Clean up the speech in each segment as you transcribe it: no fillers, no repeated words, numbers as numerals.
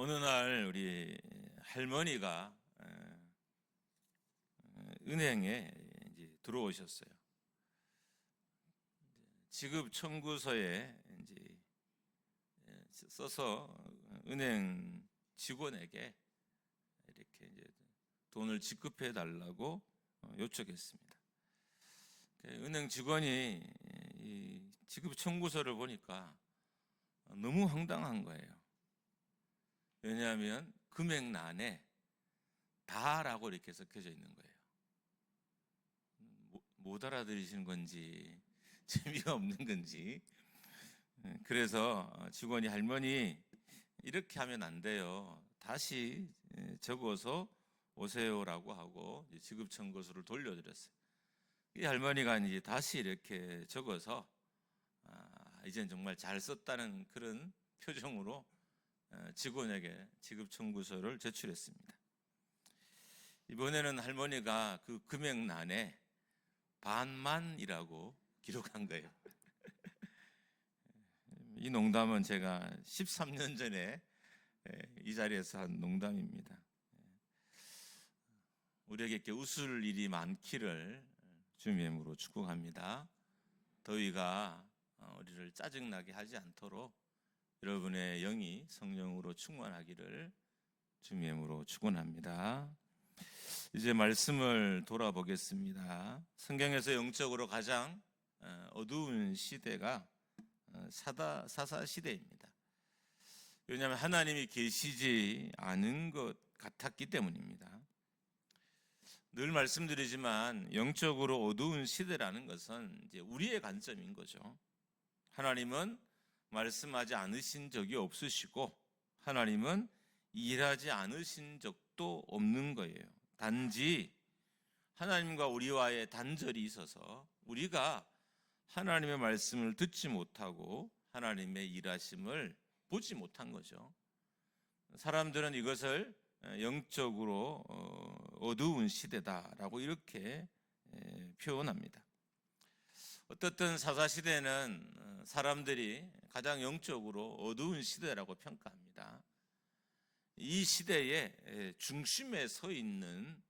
어느 날 우리 할머니가 은행에 이제 들어오셨어요. 지급 청구서에 이제 써서 은행 직원에게 이렇게 이제 돈을 지급해 달라고 요청했습니다. 은행 직원이 이 지급 청구서를 보니까 너무 황당한 거예요. 왜냐하면 금액란에 다라고 이렇게 적혀져 있는 거예요. 못 알아들으시는 건지 재미가 없는 건지. 그래서 직원이 할머니 이렇게 하면 안 돼요. 다시 적어서 오세요라고 하고 지급 청구서를 돌려드렸어요. 이 할머니가 이제 다시 이렇게 적어서 이제는 정말 잘 썼다는 그런 표정으로 직원에게 지급 청구서를 제출했습니다. 이번에는 할머니가 그 금액란에 반만이라고 기록한 거예요. 이 농담은 제가 13년 전에 이 자리에서 한 농담입니다. 우리에게 이렇게 웃을 일이 많기를 주님의 이름으로 축복합니다. 더위가 우리를 짜증나게 하지 않도록 여러분의 영이 성령으로 충만하기를 주님의 이름으로 축원합니다. 이제 말씀을 돌아보겠습니다. 성경에서 영적으로 가장 어두운 시대가 사사 시대입니다. 왜냐하면 하나님이 계시지 않은 것 같았기 때문입니다. 늘 말씀드리지만 영적으로 어두운 시대라는 것은 이제 우리의 관점인 거죠. 하나님은 말씀하지 않으신 적이 없으시고 하나님은 일하지 않으신 적도 없는 거예요. 단지 하나님과 우리와의 단절이 있어서 우리가 하나님의 말씀을 듣지 못하고 하나님의 일하심을 보지 못한 거죠. 사람들은 이것을 영적으로 어두운 시대다라고 이렇게 표현합니다. 어떻든 사사시대는 사람들이 가장 영적으로 어두운 시대라고 평가합니다. 이 시대의 중심에 서 있는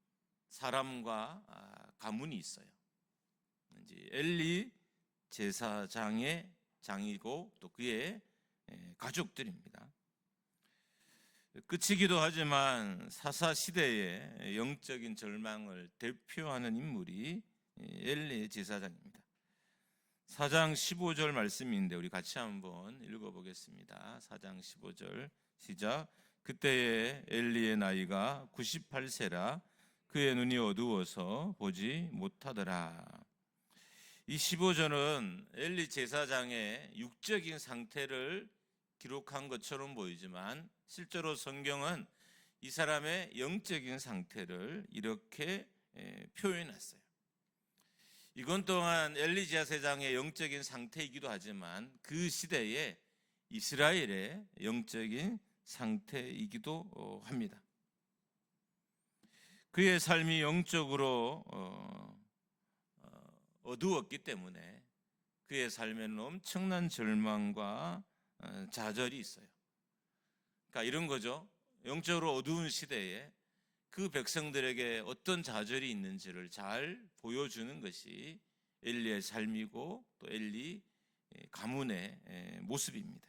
사람과 가문이 있어요. 이제 엘리 제사장의 장이고 또 그의 가족들입니다. 끝이기도 하지만 사사시대의 영적인 절망을 대표하는 인물이 엘리 제사장입니다. 4장 15절 말씀인데 우리 같이 한번 읽어보겠습니다. 4장 15절 시작. 그때에 엘리의 나이가 98세라 그의 눈이 어두워서 보지 못하더라. 이 15절은 엘리 제사장의 육적인 상태를 기록한 것처럼 보이지만 실제로 성경은 이 사람의 영적인 상태를 이렇게 표현했어요. 이건 또한 엘리 제사장의 영적인 상태이기도 하지만 그 시대의 이스라엘의 영적인 상태이기도 합니다. 그의 삶이 영적으로 어두웠기 때문에 그의 삶에는 엄청난 절망과 좌절이 있어요. 그러니까 이런 거죠. 영적으로 어두운 시대에 그 백성들에게 어떤 좌절이 있는지를 잘 보여주는 것이 엘리의 삶이고 또 엘리 가문의 모습입니다.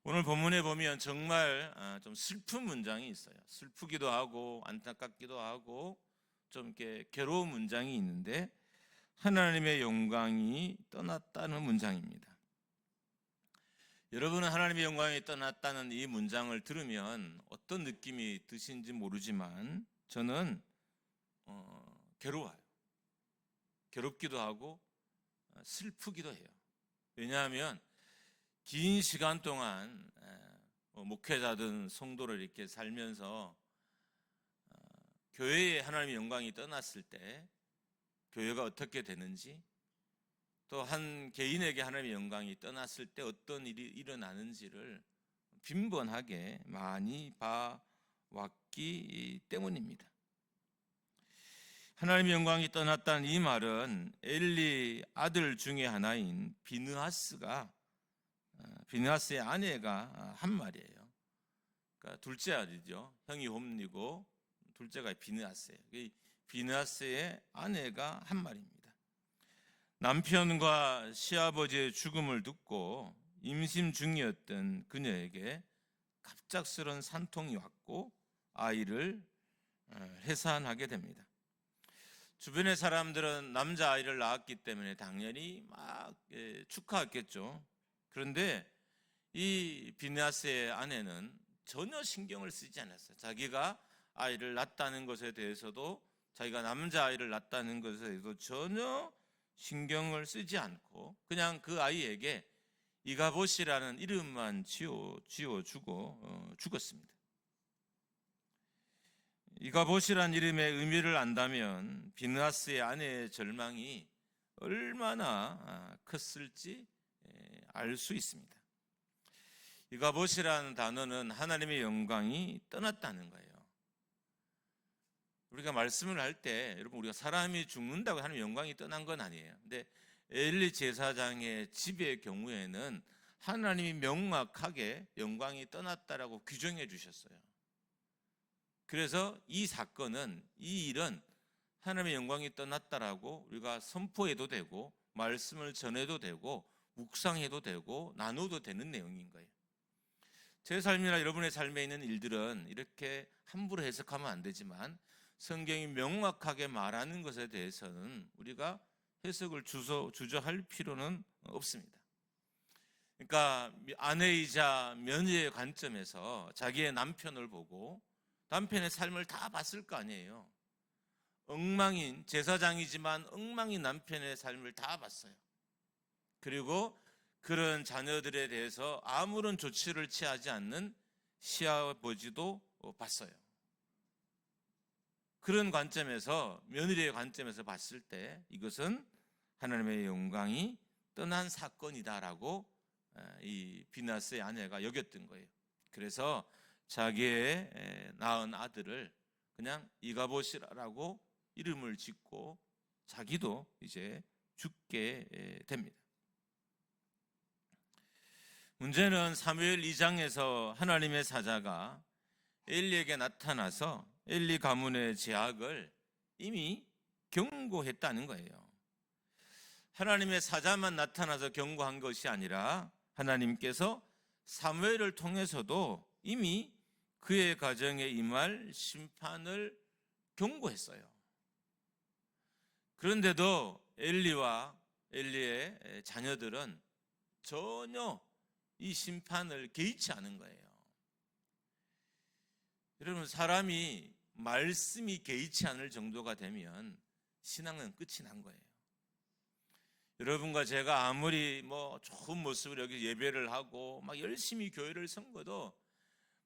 오늘 본문에 보면 정말 좀 슬픈 문장이 있어요. 슬프기도 하고 안타깝기도 하고 좀 이렇게 괴로운 문장이 있는데 하나님의 영광이 떠났다는 문장입니다. 여러분은 하나님의 영광이 떠났다는 이 문장을 들으면 어떤 느낌이 드신지 모르지만 저는 괴로워요. 괴롭기도 하고 슬프기도 해요. 왜냐하면 긴 시간 동안 목회자든 성도를 이렇게 살면서 교회에 하나님의 영광이 떠났을 때 교회가 어떻게 되는지 또 한 개인에게 하나님의 영광이 떠났을 때 어떤 일이 일어나는지를 빈번하게 많이 봐왔기 때문입니다. 하나님의 영광이 떠났다는 이 말은 엘리 아들 중에 하나인 비느하스의 아내가 한 말이에요. 그러니까 둘째 아들이죠. 형이 홈리고 둘째가 비느하스예요. 비느하스의 아내가 한 말입니다. 남편과 시아버지의 죽음을 듣고 임신 중이었던 그녀에게 갑작스런 산통이 왔고 아이를 해산하게 됩니다. 주변의 사람들은 남자아이를 낳았기 때문에 당연히 막 축하했겠죠. 그런데 이 비느하스의 아내는 전혀 신경을 쓰지 않았어요. 자기가 아이를 낳았다는 것에 대해서도, 자기가 남자아이를 낳았다는 것에 대해서도 전혀 신경을 쓰지 않고 그냥 그 아이에게 이가봇이라는 이름만 지어주고 죽었습니다. 이가봇이라는 이름의 의미를 안다면 비느하스의 아내의 절망이 얼마나 컸을지 알 수 있습니다. 이가봇이라는 단어는 하나님의 영광이 떠났다는 거예요. 우리가 말씀을 할 때 여러분, 우리가 사람이 죽는다고 하나님의 영광이 떠난 건 아니에요. 근데 엘리 제사장의 집의 경우에는 하나님이 명확하게 영광이 떠났다라고 규정해 주셨어요. 그래서 이 사건은, 이 일은 하나님의 영광이 떠났다라고 우리가 선포해도 되고 말씀을 전해도 되고 묵상해도 되고 나눠도 되는 내용인 거예요. 제 삶이나 여러분의 삶에 있는 일들은 이렇게 함부로 해석하면 안 되지만 성경이 명확하게 말하는 것에 대해서는 우리가 해석을 주저할 필요는 없습니다. 그러니까 아내이자 며느리의 관점에서 자기의 남편을 보고 남편의 삶을 다 봤을 거 아니에요. 엉망인, 제사장이지만 엉망인 남편의 삶을 다 봤어요. 그리고 그런 자녀들에 대해서 아무런 조치를 취하지 않는 시아버지도 봤어요. 그런 관점에서, 며느리의 관점에서 봤을 때 이것은 하나님의 영광이 떠난 사건이다라고 이 비느하스의 아내가 여겼던 거예요. 그래서 자기의 낳은 아들을 그냥 이가봇이라고 이름을 짓고 자기도 이제 죽게 됩니다. 문제는 사무엘 2장에서 하나님의 사자가 엘리에게 나타나서 엘리 가문의 죄악을 이미 경고했다는 거예요. 하나님의 사자만 나타나서 경고한 것이 아니라 하나님께서 사무엘을 통해서도 이미 그의 가정에 임할 심판을 경고했어요. 그런데도 엘리와 엘리의 자녀들은 전혀 이 심판을 개의치 않은 거예요. 여러분, 사람이 말씀이 개의치 않을 정도가 되면 신앙은 끝이 난 거예요. 여러분과 제가 아무리 좋은 모습으로 여기 예배를 하고 막 열심히 교회를 섬겨도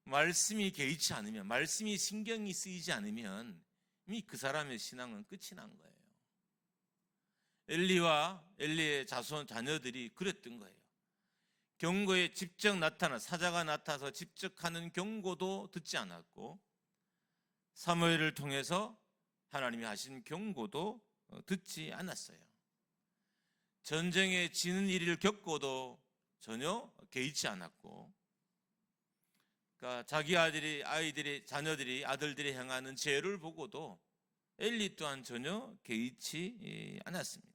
말씀이 개의치 않으면, 말씀이 신경이 쓰이지 않으면 이미 그 사람의 신앙은 끝이 난 거예요. 엘리와 엘리의 자녀들이 그랬던 거예요. 경고에 직접 사자가 나타나서 직접 하는 경고도 듣지 않았고 사무엘을 통해서 하나님이 하신 경고도 듣지 않았어요. 전쟁에 지는 일을 겪고도 전혀 개의치 않았고, 그러니까 자기 아들들이 행하는 죄를 보고도 엘리 또한 전혀 개의치 않았습니다.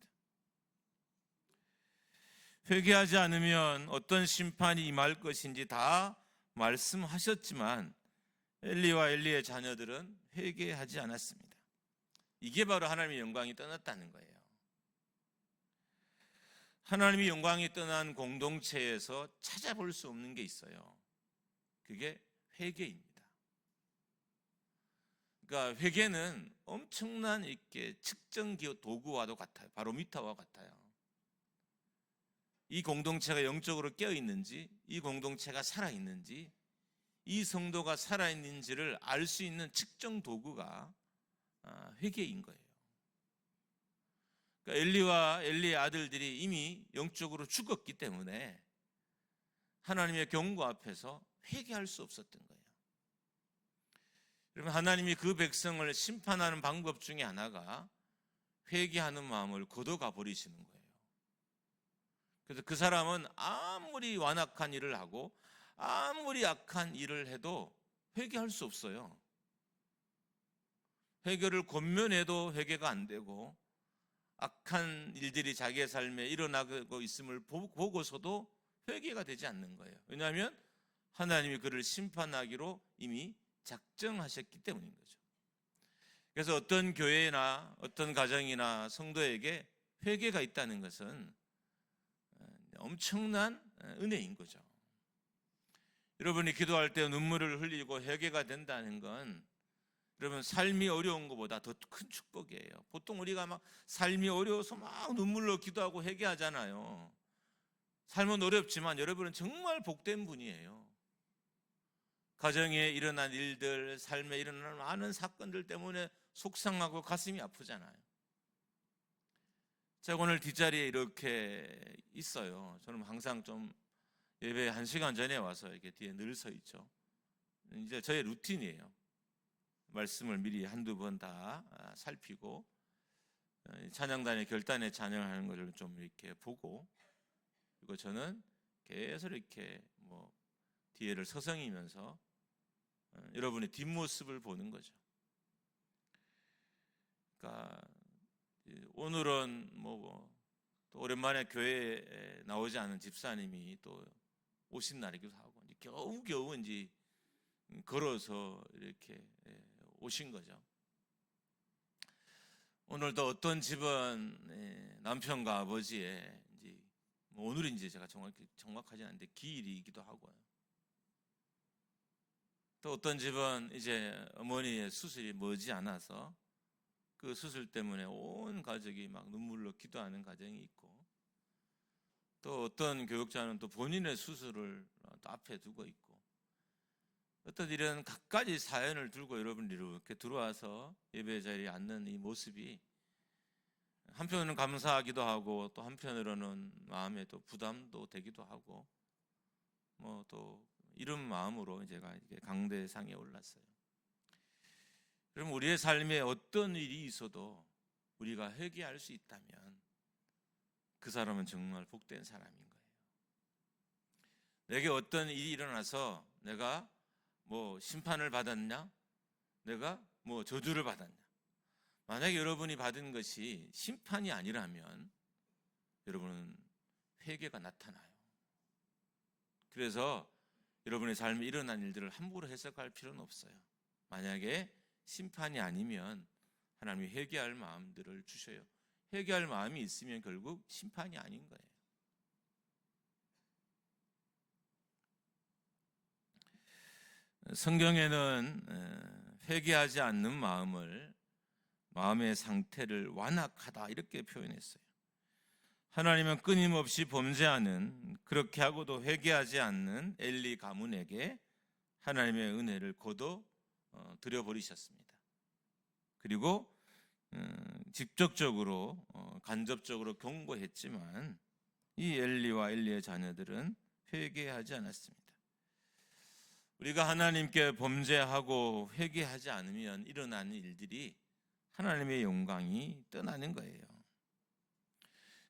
회개하지 않으면 어떤 심판이 임할 것인지 다 말씀하셨지만 엘리와 엘리의 자녀들은 회개하지 않았습니다. 이게 바로 하나님의 영광이 떠났다는 거예요. 하나님의 영광이 떠난 공동체에서 찾아볼 수 없는 게 있어요. 그게 회개입니다. 그러니까 회개는 엄청난 이렇게 측정 도구와도 같아요. 바로미터와 같아요. 이 공동체가 영적으로 깨어있는지, 이 공동체가 살아있는지, 이 성도가 살아있는지를 알 수 있는 측정 도구가 회개인 거예요. 그러니까 엘리와 엘리의 아들들이 이미 영적으로 죽었기 때문에 하나님의 경고 앞에서 회개할 수 없었던 거예요. 여러분, 하나님이 그 백성을 심판하는 방법 중에 하나가 회개하는 마음을 걷어가 버리시는 거예요. 그래서 그 사람은 아무리 완악한 일을 하고 아무리 악한 일을 해도 회개할 수 없어요. 회개를 권면해도 회개가 안 되고 악한 일들이 자기의 삶에 일어나고 있음을 보고서도 회개가 되지 않는 거예요. 왜냐하면 하나님이 그를 심판하기로 이미 작정하셨기 때문인 거죠. 그래서 어떤 교회나 어떤 가정이나 성도에게 회개가 있다는 것은 엄청난 은혜인 거죠. 여러분이 기도할 때 눈물을 흘리고 회개가 된다는 건 여러분 삶이 어려운 것보다 더 큰 축복이에요. 보통 우리가 막 삶이 어려워서 막 눈물로 기도하고 회개하잖아요. 삶은 어렵지만 여러분은 정말 복된 분이에요. 가정에 일어난 일들, 삶에 일어난 많은 사건들 때문에 속상하고 가슴이 아프잖아요. 제가 오늘 뒷자리에 이렇게 있어요. 저는 항상 좀 예배 1시간 전에 와서 이렇게 뒤에 늘 서 있죠. 이제 저의 루틴이에요. 말씀을 미리 한두 번 다 살피고 찬양단의 결단에 찬양하는 것을 좀 이렇게 보고, 그리고 저는 계속 이렇게 뒤에를 서성이면서 여러분의 뒷모습을 보는 거죠. 그러니까 오늘은 또 오랜만에 교회에 나오지 않은 집사님이 또 오신 날이기도 하고 겨우겨우 이제 걸어서 이렇게 오신 거죠. 오늘도 어떤 집은 남편과 아버지의 이제 오늘인지 제가 정확하지 않은데 기일이기도 하고요. 또 어떤 집은 이제 어머니의 수술이 머지 않아서 그 수술 때문에 온 가족이 막 눈물로 기도하는 가정이 있고, 또 어떤 교육자는 또 본인의 수술을 또 앞에 두고 있고, 어떤 이런 갖가지 사연을 들고 여러분이 이렇게 들어와서 예배 자리에 앉는 이 모습이 한편으로는 감사하기도 하고 또 한편으로는 마음에 또 부담도 되기도 하고 또 이런 마음으로 제가 이렇게 강대상에 올랐어요. 그럼 우리의 삶에 어떤 일이 있어도 우리가 회개할 수 있다면 그 사람은 정말 복된 사람인 거예요. 내게 어떤 일이 일어나서 내가 심판을 받았냐? 내가 저주를 받았냐? 만약에 여러분이 받은 것이 심판이 아니라면 여러분은 회개가 나타나요. 그래서 여러분의 삶에 일어난 일들을 함부로 해석할 필요는 없어요. 만약에 심판이 아니면 하나님이 회개할 마음들을 주셔요. 회개할 마음이 있으면 결국 심판이 아닌 거예요. 성경에는 회개하지 않는 마음의 상태를 완악하다 이렇게 표현했어요. 하나님은 끊임없이 범죄하는, 그렇게 하고도 회개하지 않는 엘리 가문에게 하나님의 은혜를 거둬 드려버리셨습니다. 그리고 직접적으로 간접적으로 경고했지만 이 엘리와 엘리의 자녀들은 회개하지 않았습니다. 우리가 하나님께 범죄하고 회개하지 않으면 일어나는 일들이 하나님의 영광이 떠나는 거예요.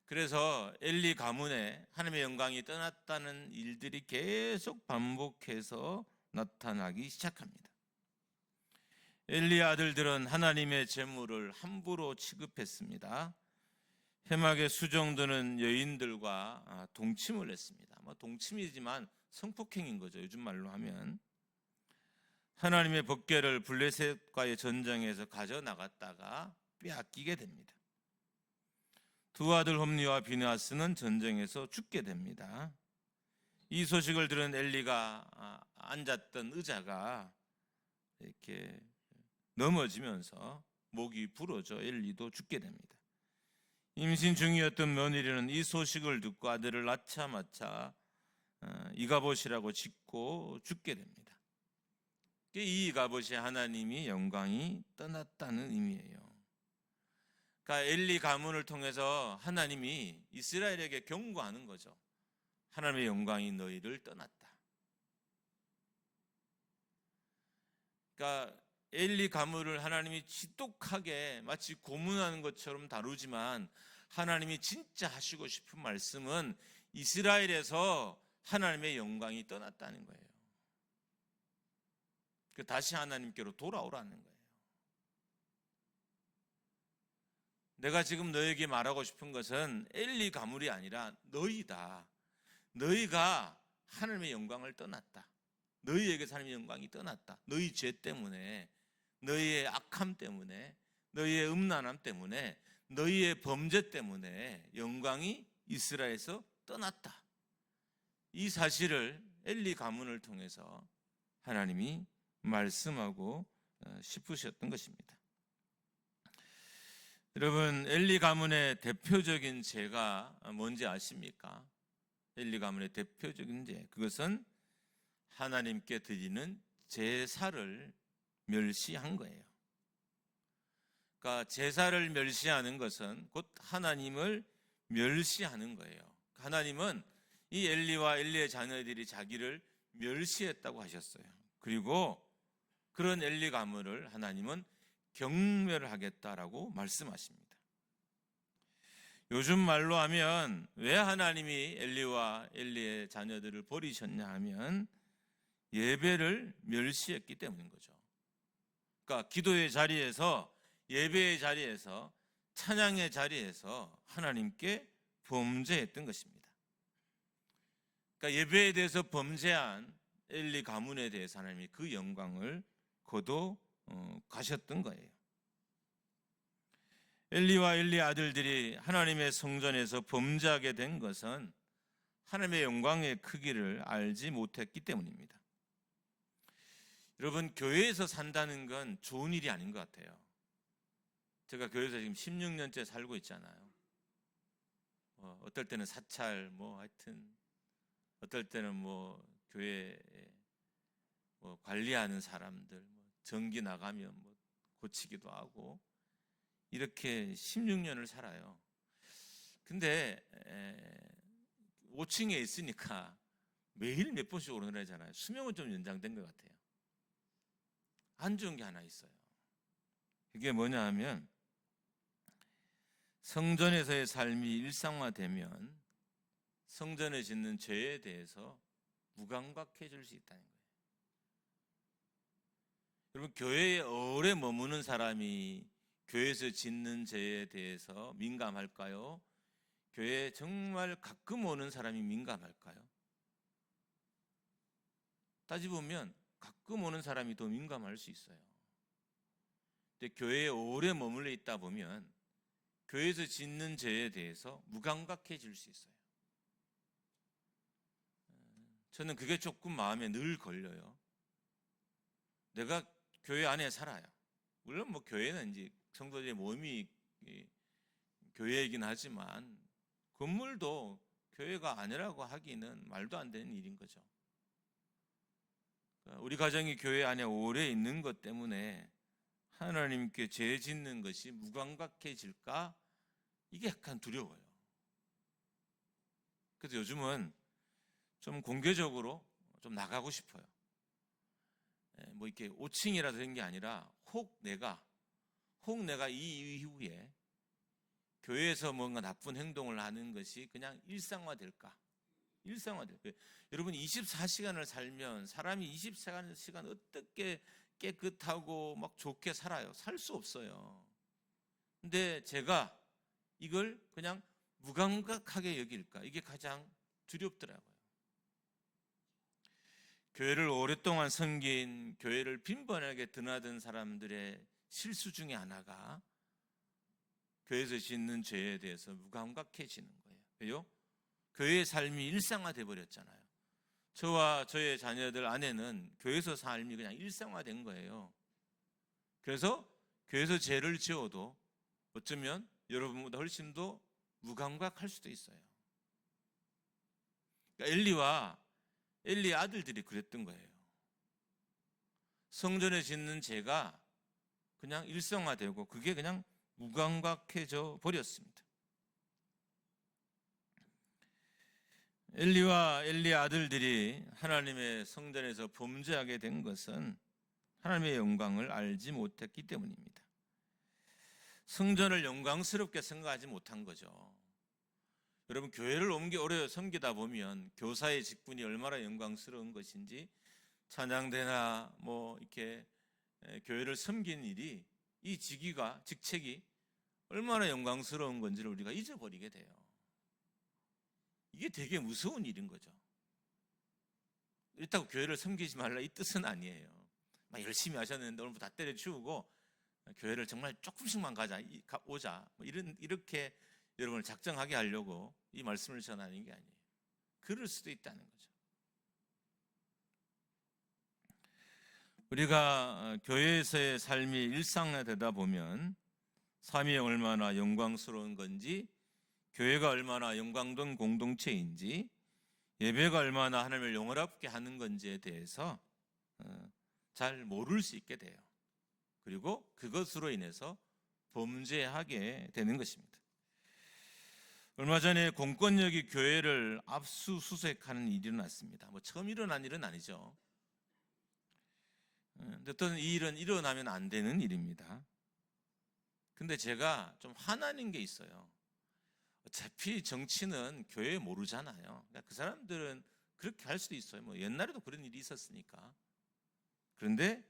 그래서 엘리 가문에 하나님의 영광이 떠났다는 일들이 계속 반복해서 나타나기 시작합니다. 엘리의 아들들은 하나님의 재물을 함부로 취급했습니다. 해막의 수종드는 여인들과 동침을 했습니다. 동침이지만 성폭행인 거죠. 요즘 말로 하면. 하나님의 법궤를 블레셋과의 전쟁에서 가져나갔다가 빼앗기게 됩니다. 두 아들 홈리와 비느하스는 전쟁에서 죽게 됩니다. 이 소식을 들은 엘리가 앉았던 의자가 이렇게 넘어지면서 목이 부러져 엘리도 죽게 됩니다. 임신 중이었던 며느리는 이 소식을 듣고 아들을 낳자마자 이가봇이라고 짓고 죽게 됩니다. 이 이가봇이 하나님이 영광이 떠났다는 의미예요. 그러니까 엘리 가문을 통해서 하나님이 이스라엘에게 경고하는 거죠. 하나님의 영광이 너희를 떠났다. 그러니까 엘리 가문을 하나님이 지독하게 마치 고문하는 것처럼 다루지만 하나님이 진짜 하시고 싶은 말씀은 이스라엘에서 하나님의 영광이 떠났다는 거예요. 다시 하나님께로 돌아오라는 거예요. 내가 지금 너에게 말하고 싶은 것은 엘리 가물이 아니라 너희다. 너희가 하나님의 영광을 떠났다. 너희에게서 하나님의 영광이 떠났다. 너희 죄 때문에, 너희의 악함 때문에, 너희의 음란함 때문에, 너희의 범죄 때문에 영광이 이스라엘에서 떠났다. 이 사실을 엘리 가문을 통해서 하나님이 말씀하고 싶으셨던 것입니다. 여러분, 엘리 가문의 대표적인 죄가 뭔지 아십니까? 엘리 가문의 대표적인 죄, 그것은 하나님께 드리는 제사를 멸시한 거예요. 그러니까 제사를 멸시하는 것은 곧 하나님을 멸시하는 거예요. 하나님은 이 엘리와 엘리의 자녀들이 자기를 멸시했다고 하셨어요. 그리고 그런 엘리 가문을 하나님은 경멸하겠다라고 말씀하십니다. 요즘 말로 하면 왜 하나님이 엘리와 엘리의 자녀들을 버리셨냐 하면 예배를 멸시했기 때문인 거죠. 그러니까 기도의 자리에서, 예배의 자리에서, 찬양의 자리에서 하나님께 범죄했던 것입니다. 그러니까 예배에 대해서 범죄한 엘리 가문에 대해서 하나님이 그 영광을 거둬 가셨던 거예요. 엘리와 엘리 아들들이 하나님의 성전에서 범죄하게 된 것은 하나님의 영광의 크기를 알지 못했기 때문입니다. 여러분, 교회에서 산다는 건 좋은 일이 아닌 것 같아요. 제가 교회에서 지금 16년째 살고 있잖아요. 어떨 때는 사찰, 하여튼 어떨 때는 교회 관리하는 사람들, 전기 나가면 고치기도 하고 이렇게 16년을 살아요. 근데 5층에 있으니까 매일 몇 번씩 오르내잖아요. 수명은 좀 연장된 것 같아요. 안 좋은 게 하나 있어요. 이게 뭐냐 하면 성전에서의 삶이 일상화되면 성전에 짓는 죄에 대해서 무감각해질 수 있다는 거예요. 여러분, 교회에 오래 머무는 사람이 교회에서 짓는 죄에 대해서 민감할까요? 교회에 정말 가끔 오는 사람이 민감할까요? 따지보면 가끔 오는 사람이 더 민감할 수 있어요. 근데 교회에 오래 머물러 있다 보면 교회에서 짓는 죄에 대해서 무감각해질 수 있어요. 저는 그게 조금 마음에 늘 걸려요. 내가 교회 안에 살아요. 물론 교회는 이제 성도들의 모임이 교회이긴 하지만 건물도 교회가 아니라고 하기는 말도 안 되는 일인 거죠. 우리 가정이 교회 안에 오래 있는 것 때문에 하나님께 죄 짓는 것이 무감각해질까? 이게 약간 두려워요. 그래서 요즘은 좀 공개적으로 좀 나가고 싶어요. 이렇게 5층이라도 된 게 아니라 혹 내가 이 이후에 교회에서 뭔가 나쁜 행동을 하는 것이 그냥 일상화될까? 여러분, 24시간을 살면 사람이 24시간 어떻게 깨끗하고 좋게 살아요? 살 수 없어요. 근데 제가 이걸 그냥 무감각하게 여길까? 이게 가장 두렵더라고요. 교회를 오랫동안 섬긴, 교회를 빈번하게 드나든 사람들의 실수 중에 하나가 교회에서 짓는 죄에 대해서 무감각해지는 거예요. 왜요? 교회의 삶이 일상화돼 버렸잖아요. 저와 저의 자녀들 아내는 교회에서 삶이 그냥 일상화된 거예요. 그래서 교회에서 죄를 지어도 어쩌면 여러분보다 훨씬 더 무감각할 수도 있어요. 그러니까 엘리와 엘리 아들들이 그랬던 거예요. 성전에 짓는 죄가 그냥 일상화되고 그게 그냥 무감각해져 버렸습니다. 엘리와 엘리 아들들이 하나님의 성전에서 범죄하게 된 것은 하나님의 영광을 알지 못했기 때문입니다. 성전을 영광스럽게 생각하지 못한 거죠. 여러분, 교회를 오래 섬기다 보면 교사의 직분이 얼마나 영광스러운 것인지 찬양대나 뭐 이렇게 교회를 섬기는 일이, 이 직책이 얼마나 영광스러운 건지를 우리가 잊어버리게 돼요. 이게 되게 무서운 일인 거죠. 이렇다고 교회를 섬기지 말라 이 뜻은 아니에요. 막 열심히 하셨는데 오늘부터 다 때려치우고 교회를 정말 조금씩만 오자, 뭐 이렇게 여러분을 작정하게 하려고 이 말씀을 전하는 게 아니에요. 그럴 수도 있다는 거죠. 우리가 교회에서의 삶이 일상화되다 보면 삶이 얼마나 영광스러운 건지, 교회가 얼마나 영광된 공동체인지, 예배가 얼마나 하나님을 영원하게 하는 건지에 대해서 잘 모를 수 있게 돼요. 그리고 그것으로 인해서 범죄하게 되는 것입니다. 얼마 전에 공권력이 교회를 압수수색하는 일이 일어났습니다. 뭐 처음 일어난 일은 아니죠. 어떤 이 일은 일어나면 안 되는 일입니다. 근데 제가 좀 화나는 게 있어요. 어차피 정치는 교회 모르잖아요. 그러니까 그 사람들은 그렇게 할 수도 있어요. 뭐 옛날에도 그런 일이 있었으니까. 그런데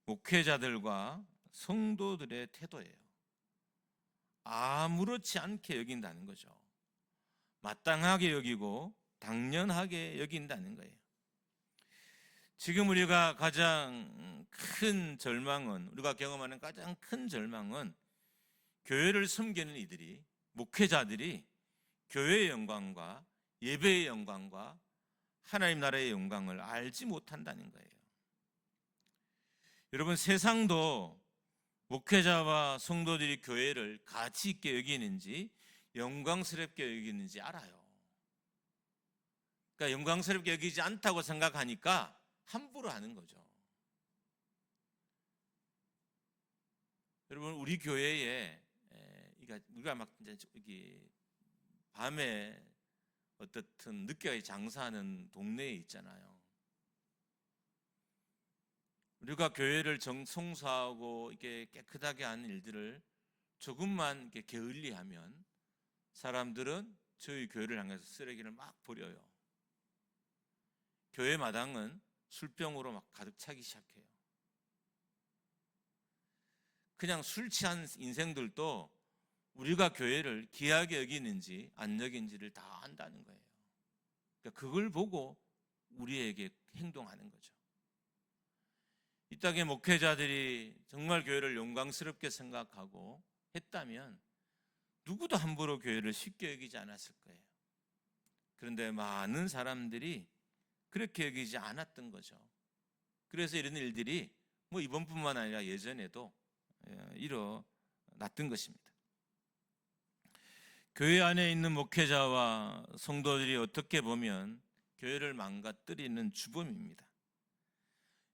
목회자들과 성도들의 태도예요. 아무렇지 않게 여긴다는 거죠. 마땅하게 여기고 당연하게 여긴다는 거예요. 지금 우리가 가장 큰 절망은, 우리가 경험하는 가장 큰 절망은 교회를 섬기는 이들이, 목회자들이 교회의 영광과 예배의 영광과 하나님 나라의 영광을 알지 못한다는 거예요. 여러분, 세상도 목회자와 성도들이 교회를 가치 있게 여기는지 영광스럽게 여기는지 알아요. 그러니까 영광스럽게 여기지 않다고 생각하니까 함부로 하는 거죠. 여러분, 우리 교회에 우리가 막 이제 여기 밤에 어떻든 늦게까지 장사하는 동네에 있잖아요. 우리가 교회를 청소하고 이렇게 깨끗하게 하는 일들을 조금만 이렇게 게을리하면 사람들은 저희 교회를 향해서 쓰레기를 막 버려요. 교회 마당은 술병으로 막 가득 차기 시작해요. 그냥 술 취한 인생들도 우리가 교회를 귀하게 여기는지 안 여기는지를 다 안다는 거예요. 그러니까 그걸 보고 우리에게 행동하는 거죠. 이 땅의 목회자들이 정말 교회를 영광스럽게 생각하고 했다면 누구도 함부로 교회를 쉽게 여기지 않았을 거예요. 그런데 많은 사람들이 그렇게 여기지 않았던 거죠. 그래서 이런 일들이 뭐 이번뿐만 아니라 예전에도 일어났던 것입니다. 교회 안에 있는 목회자와 성도들이 어떻게 보면 교회를 망가뜨리는 주범입니다.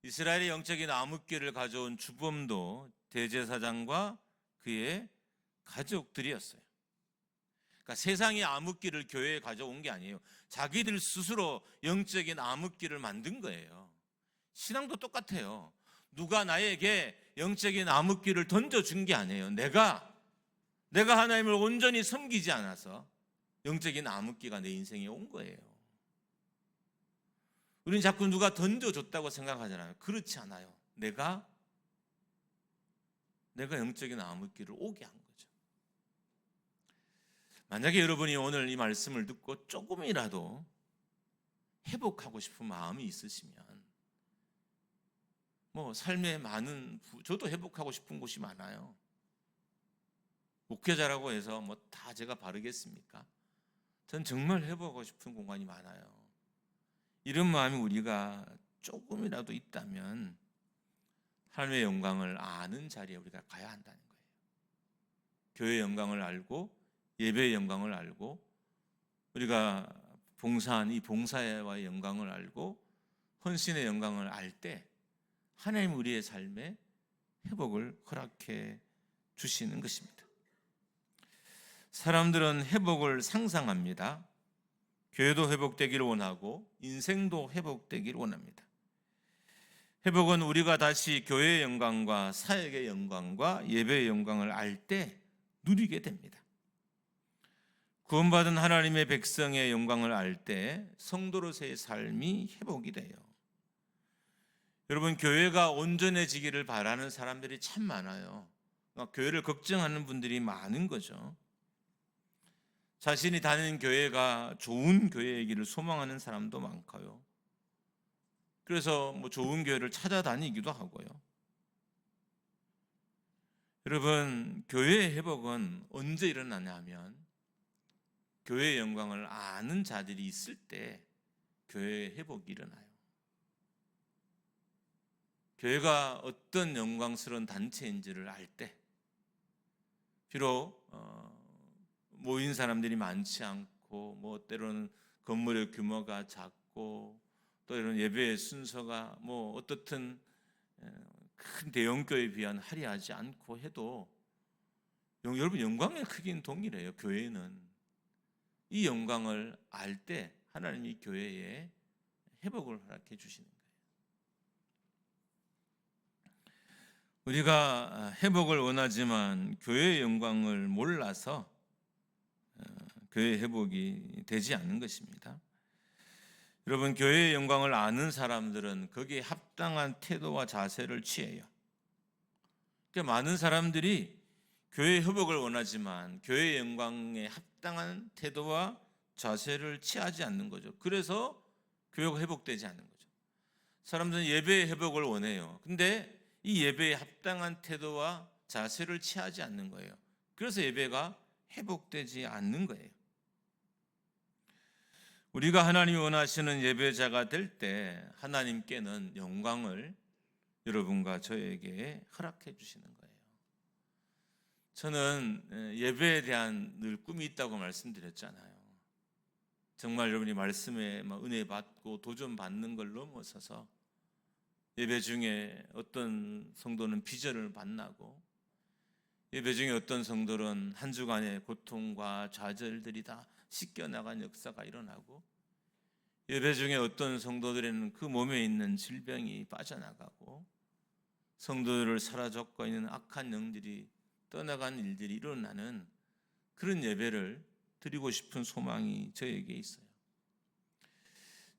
이스라엘의 영적인 암흑기를 가져온 주범도 대제사장과 그의 가족들이었어요. 그러니까 세상의 암흑기를 교회에 가져온 게 아니에요. 자기들 스스로 영적인 암흑기를 만든 거예요. 신앙도 똑같아요. 누가 나에게 영적인 암흑기를 던져준 게 아니에요. 내가 하나님을 온전히 섬기지 않아서 영적인 암흑기가 내 인생에 온 거예요. 우리는 자꾸 누가 던져줬다고 생각하잖아요. 그렇지 않아요. 내가 영적인 암흑기를 오게 한 거죠. 만약에 여러분이 오늘 이 말씀을 듣고 조금이라도 회복하고 싶은 마음이 있으시면, 뭐 삶에 저도 회복하고 싶은 곳이 많아요. 목회자라고 해서 뭐 다 제가 바르겠습니까? 전 정말 회복하고 싶은 공간이 많아요. 이런 마음이 우리가 조금이라도 있다면 하나님의 영광을 아는 자리에 우리가 가야 한다는 거예요. 교회의 영광을 알고 예배의 영광을 알고 우리가 봉사한 이 봉사와의 영광을 알고 헌신의 영광을 알 때 하나님 우리의 삶에 회복을 허락해 주시는 것입니다. 사람들은 회복을 상상합니다. 교회도 회복되기를 원하고 인생도 회복되기를 원합니다. 회복은 우리가 다시 교회의 영광과 사역의 영광과 예배의 영광을 알 때 누리게 됩니다. 구원받은 하나님의 백성의 영광을 알 때 성도로서의 삶이 회복이 돼요. 여러분, 교회가 온전해지기를 바라는 사람들이 참 많아요. 교회를 걱정하는 분들이 많은 거죠. 자신이 다니는 교회가 좋은 교회이기를 소망하는 사람도 많고요. 그래서 좋은 교회를 찾아다니기도 하고요. 여러분, 교회의 회복은 언제 일어나냐 하면 교회의 영광을 아는 자들이 있을 때 교회의 회복이 일어나요. 교회가 어떤 영광스러운 단체인지를 알 때, 비록 모인 사람들이 많지 않고 때로는 건물의 규모가 작고 또 이런 예배의 순서가 어떻든 큰 대형교회에 비한 화려하지 않고 해도 여러분, 영광의 크기는 동일해요. 교회는 이 영광을 알 때 하나님이 교회에 회복을 허락해 주시는 거예요. 우리가 회복을 원하지만 교회의 영광을 몰라서 교회 회복이 되지 않는 것입니다. 여러분, 교회의 영광을 아는 사람들은 거기에 합당한 태도와 자세를 취해요. 그러니까 많은 사람들이 교회의 회복을 원하지만 교회의 영광에 합당한 태도와 자세를 취하지 않는 거죠. 그래서 교회가 회복되지 않는 거죠. 사람들은 예배의 회복을 원해요. 근데 이 예배에 합당한 태도와 자세를 취하지 않는 거예요. 그래서 예배가 회복되지 않는 거예요. 우리가 하나님이 원하시는 예배자가 될 때 하나님께는 영광을 여러분과 저에게 허락해 주시는 거예요. 저는 예배에 대한 늘 꿈이 있다고 말씀드렸잖아요. 정말 여러분이 말씀에 은혜 받고 도전 받는 걸 넘어서서 예배 중에 어떤 성도는 비전을 만나고, 예배 중에 어떤 성도는 한 주간의 고통과 좌절들이 다 씻겨나간 역사가 일어나고, 예배 중에 어떤 성도들에는 그 몸에 있는 질병이 빠져나가고, 성도들을 사로잡고 있는 악한 영들이 떠나간 일들이 일어나는 그런 예배를 드리고 싶은 소망이 저에게 있어요.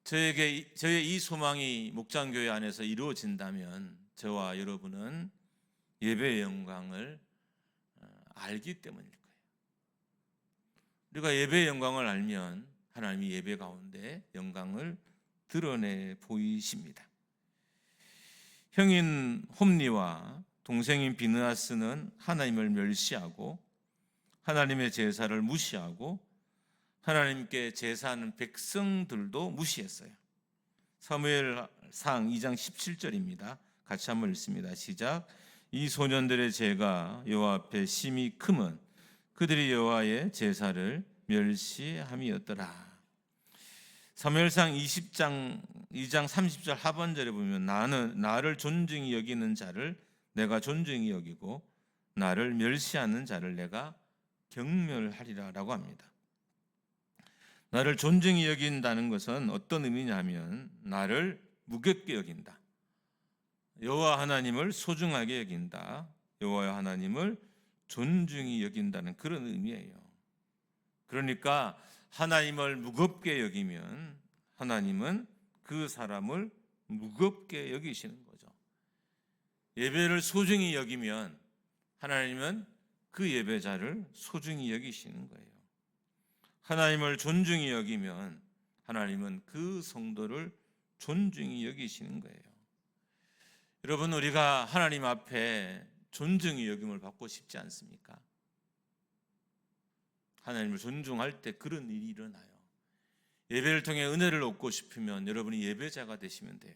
저의 이 소망이 목장교회 안에서 이루어진다면 저와 여러분은 예배의 영광을 알기 때문일 거예요. 우리가 예배의 영광을 알면 하나님이 예배 가운데 영광을 드러내 보이십니다. 형인 홈리와 동생인 비느하스는 하나님을 멸시하고 하나님의 제사를 무시하고 하나님께 제사하는 백성들도 무시했어요. 사무엘상 2장 17절입니다. 같이 한번 읽습니다. 시작. 이 소년들의 죄가 여호와 앞에 심히 크면 그들이 여호와의 제사를 멸시함이었더라. 사무엘상 20장 2장 30절 하반절에 보면 나를 존중히 여기는 자를 내가 존중히 여기고 나를 멸시하는 자를 내가 경멸하리라라고 합니다. 나를 존중히 여긴다는 것은 어떤 의미냐면 나를 무겁게 여긴다. 여호와 하나님을 소중하게 여긴다. 여호와 하나님을 존중히 여긴다는 그런 의미예요. 그러니까 하나님을 무겁게 여기면 하나님은 그 사람을 무겁게 여기시는 거죠. 예배를 소중히 여기면 하나님은 그 예배자를 소중히 여기시는 거예요. 하나님을 존중히 여기면 하나님은 그 성도를 존중히 여기시는 거예요. 여러분, 우리가 하나님 앞에 존중히 여김을 받고 싶지 않습니까? 하나님을 존중할 때 그런 일이 일어나요. 예배를 통해 은혜를 얻고 싶으면 여러분이 예배자가 되시면 돼요.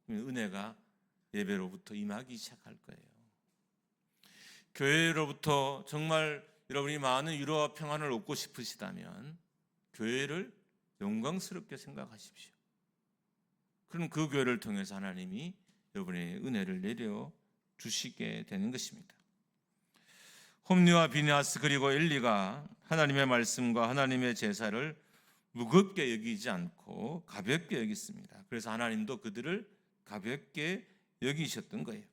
은혜가 예배로부터 임하기 시작할 거예요. 교회로부터 정말 여러분이 많은 위로와 평안을 얻고 싶으시다면 교회를 영광스럽게 생각하십시오. 그럼 그 교회를 통해서 하나님이 여러분의 은혜를 내려 주시게 되는 것입니다. 홈리와 비느하스 그리고 엘리가 하나님의 말씀과 하나님의 제사를 무겁게 여기지 않고 가볍게 여겼습니다. 그래서 하나님도 그들을 가볍게 여기셨던 거예요.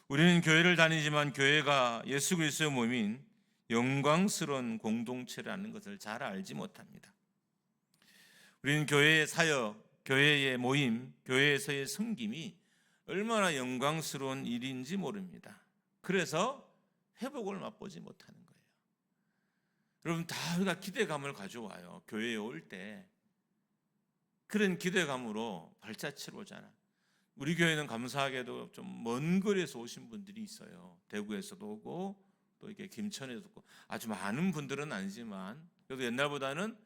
우리는 교회를 다니지만 교회가 예수 그리스도의 몸인 영광스러운 공동체라는 것을 잘 알지 못합니다. 우리는 교회의 사역, 교회의 모임, 교회에서의 섬김이 얼마나 영광스러운 일인지 모릅니다. 그래서 회복을 맛보지 못하는 거예요. 여러분, 다 우리가 기대감을 가져와요. 교회에 올 때 그런 기대감으로 발자취로 오잖아. 우리 교회는 감사하게도 좀 먼 거리에서 오신 분들이 있어요. 대구에서도 오고 또 이렇게 김천에도 오고, 아주 많은 분들은 아니지만 그래도 옛날보다는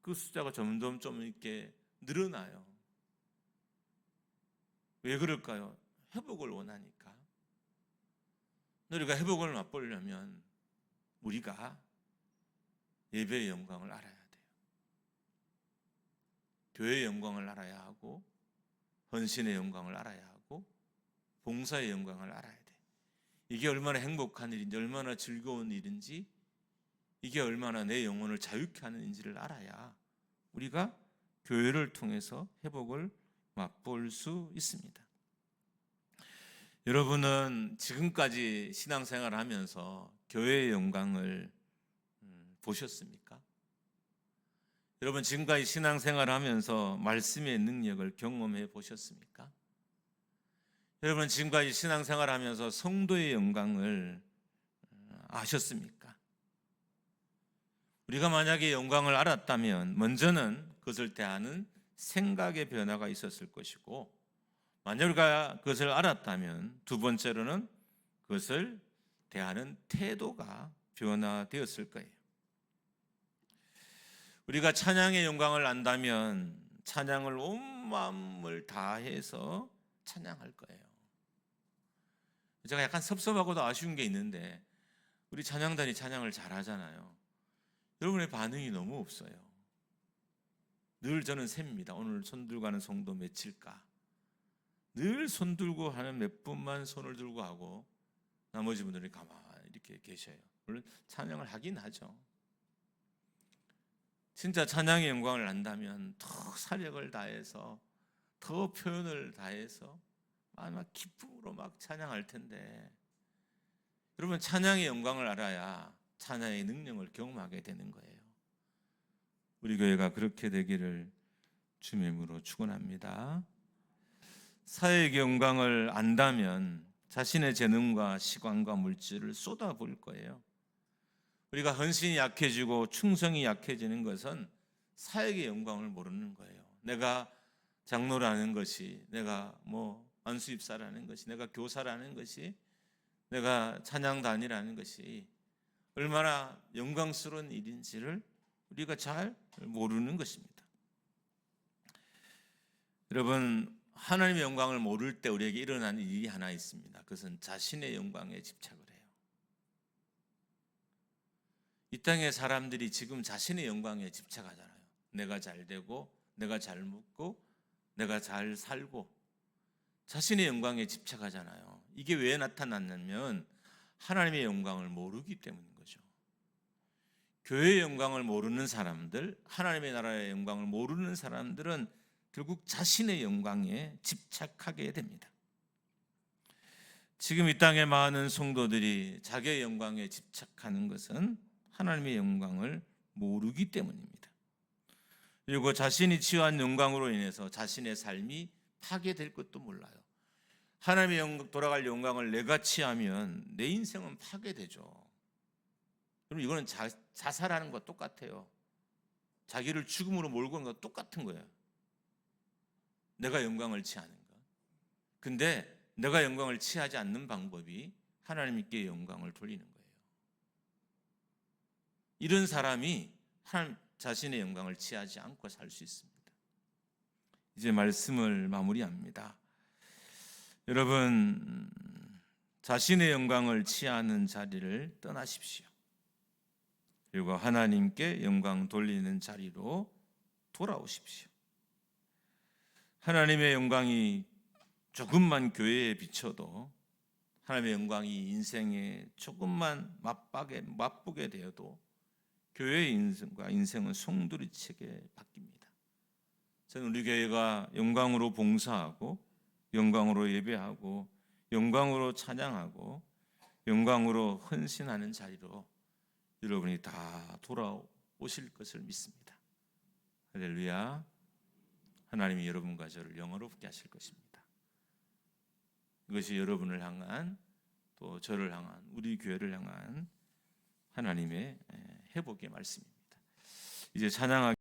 그 숫자가 점점 좀 이렇게 늘어나요. 왜 그럴까요? 회복을 원하니까. 우리가 회복을 맛보려면 우리가 예배의 영광을 알아야 돼요. 교회의 영광을 알아야 하고, 헌신의 영광을 알아야 하고, 봉사의 영광을 알아야 돼. 이게 얼마나 행복한 일인지, 얼마나 즐거운 일인지, 이게 얼마나 내 영혼을 자유케 하는 일인지를 알아야 우리가 교회를 통해서 회복을 맛볼 수 있습니다. 여러분은 지금까지 신앙생활을 하면서 교회의 영광을 보셨습니까? 여러분 지금까지 신앙생활을 하면서 말씀의 능력을 경험해 보셨습니까? 여러분 지금까지 신앙생활을 하면서 성도의 영광을 아셨습니까? 우리가 만약에 영광을 알았다면 먼저는 그것을 대하는 생각의 변화가 있었을 것이고, 만약 우리가 그것을 알았다면 두 번째로는 그것을 대하는 태도가 변화되었을 거예요. 우리가 찬양의 영광을 안다면 찬양을 온 마음을 다해서 찬양할 거예요. 제가 약간 섭섭하고도 아쉬운 게 있는데 우리 찬양단이 찬양을 잘하잖아요. 여러분의 반응이 너무 없어요. 늘 저는 셉니다. 오늘 손 들고 하는 성도 며칠까? 늘 손 들고 하는 몇 분만 손을 들고 하고 나머지 분들이 가만히 이렇게 계셔요. 물론 찬양을 하긴 하죠. 진짜 찬양의 영광을 안다면 더 사력을 다해서, 더 표현을 다해서 막 기쁨으로 막 찬양할 텐데, 여러분 찬양의 영광을 알아야 찬양의 능력을 경험하게 되는 거예요. 우리 교회가 그렇게 되기를 주님의 이름으로 축원합니다. 사역의 영광을 안다면 자신의 재능과 시간과 물질을 쏟아부을 거예요. 우리가 헌신이 약해지고 충성이 약해지는 것은 사역의 영광을 모르는 거예요. 내가 장로라는 것이, 내가 안수입사라는 것이, 내가 교사라는 것이, 내가 찬양단이라는 것이 얼마나 영광스러운 일인지를 우리가 잘 모르는 것입니다. 여러분, 하나님의 영광을 모를 때 우리에게 일어나는 일이 하나 있습니다. 그것은 자신의 영광에 집착을 해요. 이 땅의 사람들이 지금 자신의 영광에 집착하잖아요. 내가 잘 되고, 내가 잘 먹고, 내가 잘 살고, 자신의 영광에 집착하잖아요. 이게 왜 나타났냐면 하나님의 영광을 모르기 때문인 거죠. 교회의 영광을 모르는 사람들, 하나님의 나라의 영광을 모르는 사람들은 결국 자신의 영광에 집착하게 됩니다. 지금 이 땅의 많은 성도들이 자기의 영광에 집착하는 것은 하나님의 영광을 모르기 때문입니다. 그리고 자신이 취한 영광으로 인해서 자신의 삶이 파괴될 것도 몰라요. 하나님의 돌아갈 영광을 내가 취하면 내 인생은 파괴되죠. 여러분 이거는 자살하는 것과 똑같아요. 자기를 죽음으로 몰고 가는 것과 똑같은 거예요. 내가 영광을 취하는 것. 근데 내가 영광을 취하지 않는 방법이 하나님께 영광을 돌리는 거예요. 이런 사람이 하나님 자신의 영광을 취하지 않고 살 수 있습니다. 이제 말씀을 마무리합니다. 여러분, 자신의 영광을 취하는 자리를 떠나십시오. 그리고 하나님께 영광 돌리는 자리로 돌아오십시오. 하나님의 영광이 조금만 교회에 비춰도, 하나님의 영광이 인생에 조금만 맛보게 되어도 교회의 인생은 송두리치게 바뀝니다. 저는 우리 교회가 영광으로 봉사하고, 영광으로 예배하고, 영광으로 찬양하고, 영광으로 헌신하는 자리로 여러분이 다 돌아오실 것을 믿습니다. 할렐루야. 하나님이 여러분과 저를 영화롭게 하실 것입니다. 이것이 여러분을 향한, 또 저를 향한, 우리 교회를 향한 하나님의 회복의 말씀입니다. 이제 찬양하기